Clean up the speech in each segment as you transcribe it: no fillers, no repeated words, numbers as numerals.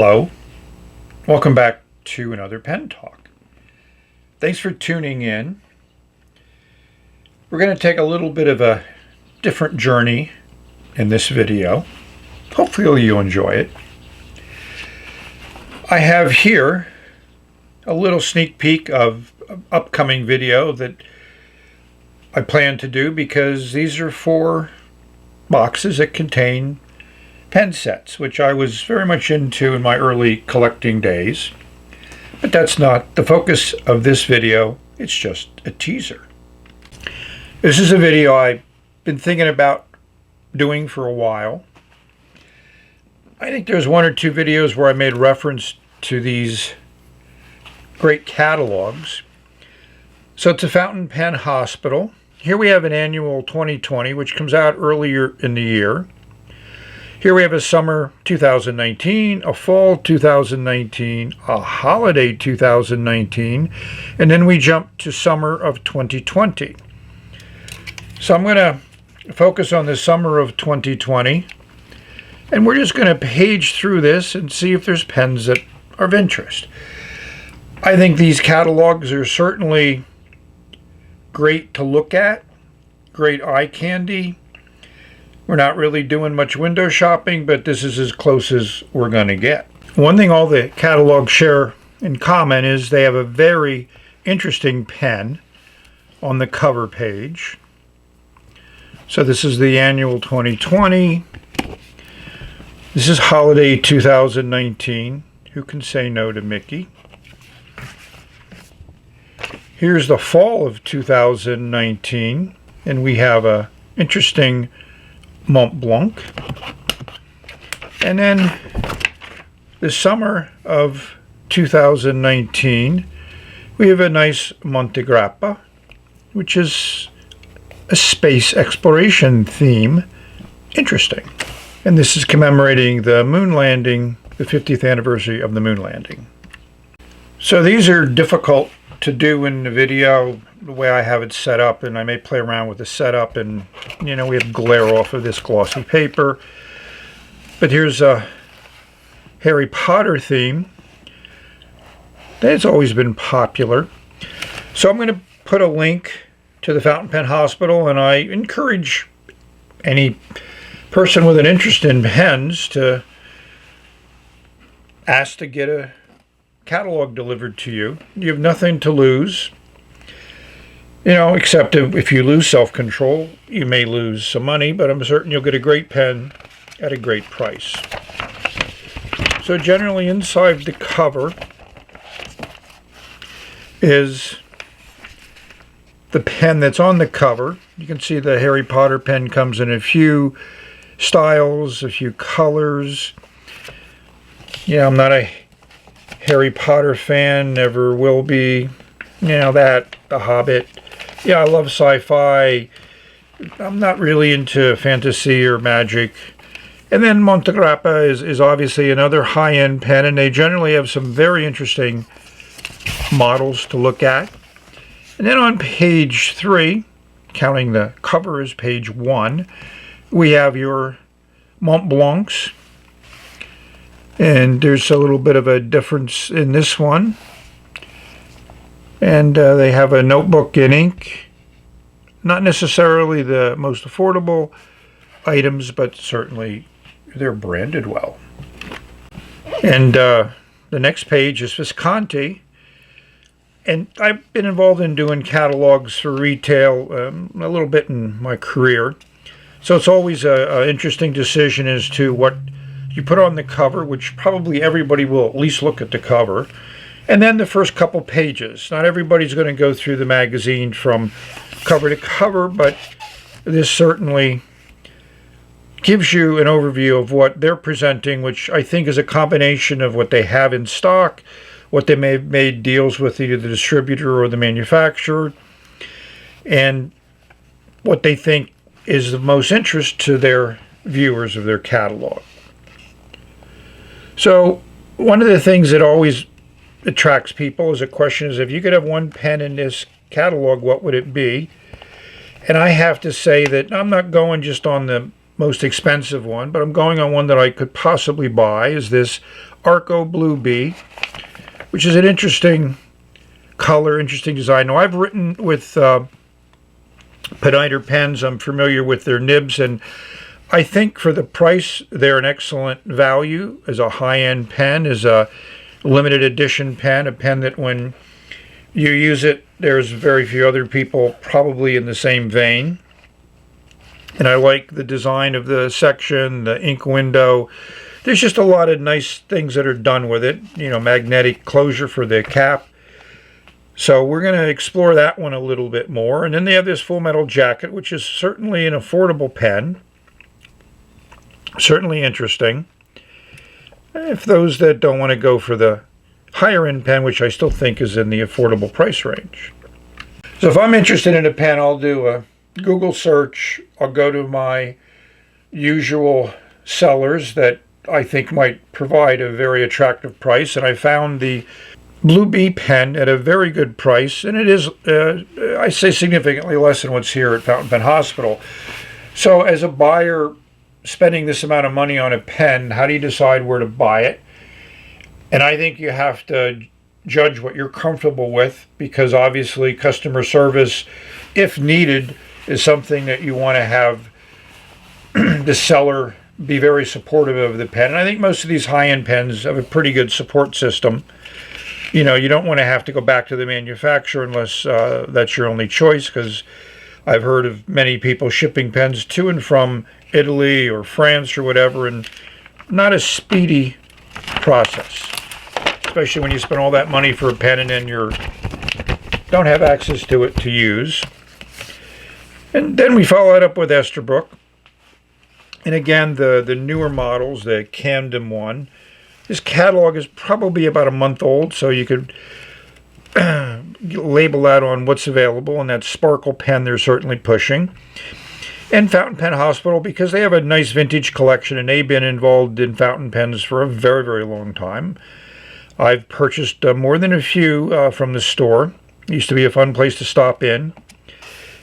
Hello, welcome back to another Pen Talk. Thanks for tuning in. We're going to take a little bit of a different journey in this video. Hopefully you'll enjoy it. I have here a little sneak peek of an upcoming video that I plan to do because these are 4 boxes that contain pen sets, which I was very much into in my early collecting days. But that's not the focus of this video. It's just a teaser. This is a video I've been thinking about doing for a while. I think there's 1 or 2 videos where I made reference to these great catalogs. So it's a fountain pen hospital. Here we have an annual 2020, which comes out earlier in the year. Here we have a summer 2019, a fall 2019, a holiday 2019, and then we jump to summer of 2020. So I'm going to focus on the summer of 2020, and we're just going to page through this and see if there's pens that are of interest. I think these catalogs are certainly great to look at, great eye candy. We're not really doing much window shopping, but this is as close as we're going to get. One thing all the catalogs share in common is they have a very interesting pen on the cover page. So this is the annual 2020. This is holiday 2019. Who can say no to Mickey? Here's the fall of 2019, and we have a interesting Mont Blanc. And then the summer of 2019, we have a nice Montegrappa, which is a space exploration theme. Interesting. And this is commemorating the moon landing, the 50th anniversary of the moon landing. So these are difficult to do in the video the way I have it set up, and I may play around with the setup, and we have glare off of this glossy paper. But here's a Harry Potter theme that's always been popular. So I'm going to put a link to the Fountain Pen Hospital, and I encourage any person with an interest in pens to ask to get a catalog delivered to you. You have nothing to lose, except if you lose self-control, you may lose some money, but I'm certain you'll get a great pen at a great price. So generally inside the cover is the pen that's on the cover. You can see the Harry Potter pen comes in a few styles, a few colors. I'm not a Harry Potter fan, never will be. The Hobbit. I love sci-fi. I'm not really into fantasy or magic. And then Montegrappa is obviously another high-end pen, and they generally have some very interesting models to look at. And then on page 3, counting the cover as page 1, we have your Mont Blancs. And there's a little bit of a difference in this one. And they have a notebook in ink. Not necessarily the most affordable items, but certainly they're branded well. And the next page is Visconti. And I've been involved in doing catalogs for retail a little bit in my career. So it's always an interesting decision as to what you put on the cover, which probably everybody will at least look at the cover. And then the first couple pages. Not everybody's going to go through the magazine from cover to cover, but this certainly gives you an overview of what they're presenting, which I think is a combination of what they have in stock, what they may have made deals with either the distributor or the manufacturer, and what they think is of most interest to their viewers of their catalog. So one of the things that always attracts people is a question is, if you could have one pen in this catalog, what would it be? And I have to say that I'm not going just on the most expensive one, but I'm going on one that I could possibly buy, is this Arco Blue Bee, which is an interesting color, interesting design. Now, I've written with Peniter pens. I'm familiar with their nibs, and I think for the price, they're an excellent value as a high-end pen, as a limited edition pen, a pen that when you use it, there's very few other people probably in the same vein. And I like the design of the section, the ink window. There's just a lot of nice things that are done with it. You know, magnetic closure for the cap. So we're going to explore that one a little bit more. And then they have this full metal jacket, which is certainly an affordable pen. Certainly interesting. If those that don't want to go for the higher end pen, which I still think is in the affordable price range. So if I'm interested in a pen, I'll do a Google search. I'll go to my usual sellers that I think might provide a very attractive price. And I found the Blue Bee pen at a very good price. And it is, I say, significantly less than what's here at Fountain Pen Hospital. So as a buyer spending this amount of money on a pen, how do you decide where to buy it? And I think you have to judge what you're comfortable with, because obviously customer service, if needed, is something that you want to have the seller be very supportive of the pen. And I think most of these high-end pens have a pretty good support system. You know, you don't want to have to go back to the manufacturer unless that's your only choice, because I've heard of many people shipping pens to and from Italy or France or whatever, and not a speedy process, especially when you spend all that money for a pen and then you don't have access to it to use. And then we follow it up with Esterbrook. And again, the newer models, the Camden one. This catalog is probably about a month old, so you could label that on what's available. And that Sparkle pen they're certainly pushing. And Fountain Pen Hospital, because they have a nice vintage collection, and they've been involved in fountain pens for a very, very long time. I've purchased more than a few from the store. It used to be a fun place to stop in.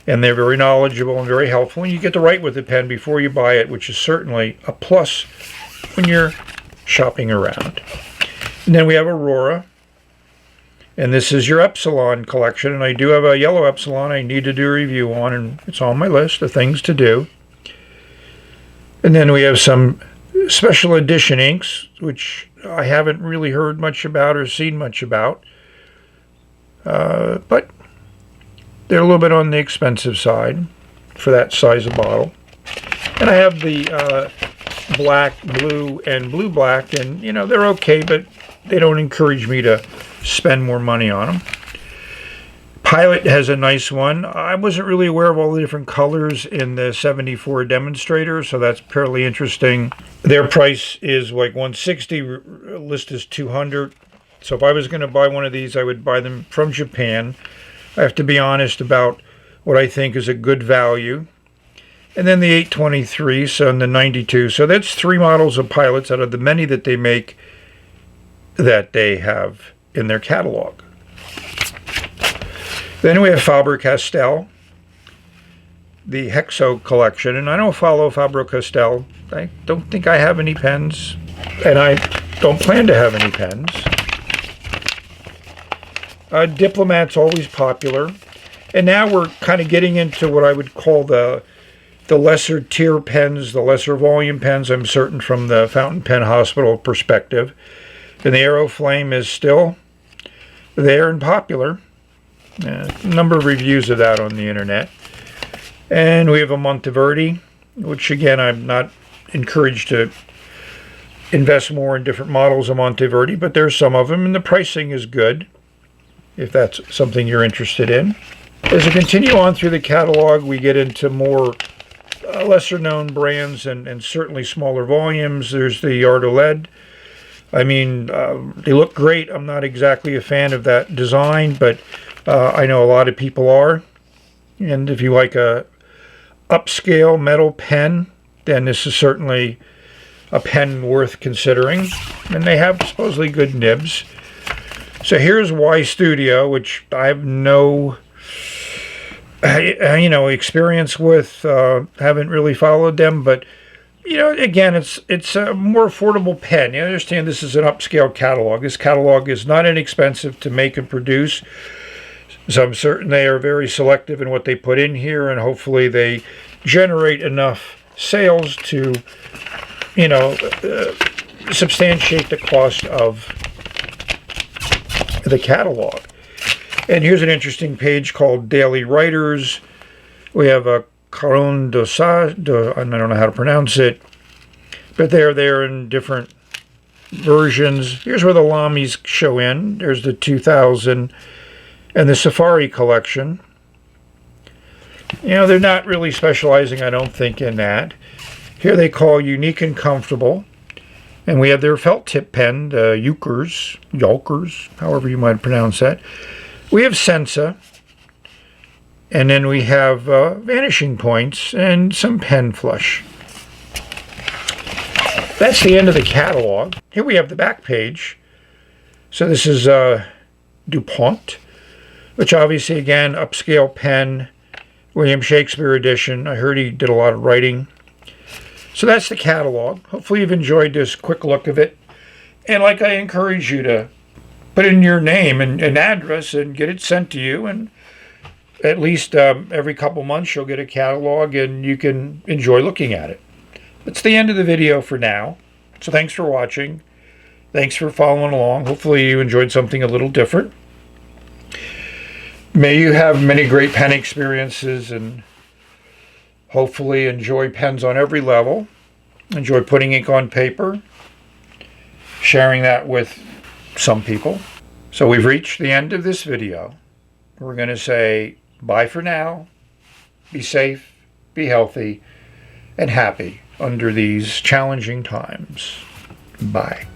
And they're very knowledgeable and very helpful. And you get to write with the pen before you buy it, which is certainly a plus when you're shopping around. And then we have Aurora. And this is your Epsilon collection. And I do have a yellow Epsilon I need to do a review on, and it's on my list of things to do. And then we have some special edition inks, which I haven't really heard much about or seen much about. But they're a little bit on the expensive side for that size of bottle. And I have the black, blue, and blue-black, and, you know, they're okay, but they don't encourage me to spend more money on them. Pilot has a nice one. I wasn't really aware of all the different colors in the 74 demonstrator, so that's fairly interesting. Their price is like $160, list is $200. So if I was going to buy one of these, I would buy them from Japan. I have to be honest about what I think is a good value. And then the 823, so and the 92. So that's 3 models of Pilots out of the many that they make that they have in their catalog. Then we have Faber-Castell, the Hexo collection. And I don't follow Faber-Castell. I don't think I have any pens, and I don't plan to have any pens. Diplomat's always popular. And now we're kind of getting into what I would call the lesser tier pens, the lesser volume pens, I'm certain, from the Fountain Pen Hospital perspective. And the Aeroflame is still there and popular. A number of reviews of that on the internet. And we have a Monteverdi, which again, I'm not encouraged to invest more in different models of Monteverdi, but there's some of them, and the pricing is good, if that's something you're interested in. As we continue on through the catalog, we get into more lesser known brands and certainly smaller volumes. There's the Ardoled. I mean, they look great. I'm not exactly a fan of that design, but I know a lot of people are. And if you like a upscale metal pen, then this is certainly a pen worth considering. And they have supposedly good nibs. So here's Y Studio, which I have no experience with. Haven't really followed them, but you know, again, it's a more affordable pen. You understand this is an upscale catalog. This catalog is not inexpensive to make and produce. So I'm certain they are very selective in what they put in here, and hopefully they generate enough sales to, you know, substantiate the cost of the catalog. And here's an interesting page called Daily Writers. We have a Caron Dosage, I don't know how to pronounce it, but they're there in different versions. Here's where the Lamis show in. There's the 2000 and the Safari collection. You know, they're not really specializing, I don't think, in that. Here they call Unique and Comfortable. And we have their felt tip pen, the Yulkers, however you might pronounce that. We have Sensa. And then we have vanishing points and some pen flush. That's the end of the catalog. Here we have the back page. So this is DuPont, which obviously, again, upscale pen, William Shakespeare edition. I heard he did a lot of writing. So that's the catalog. Hopefully you've enjoyed this quick look of it. And like I encourage you to put in your name and address and get it sent to you. And at least every couple months you'll get a catalog and you can enjoy looking at it. That's the end of the video for now. So thanks for watching. Thanks for following along. Hopefully you enjoyed something a little different. May you have many great pen experiences and hopefully enjoy pens on every level. Enjoy putting ink on paper, sharing that with some people. So we've reached the end of this video. We're going to say bye for now. Be safe, be healthy, and happy under these challenging times. Bye.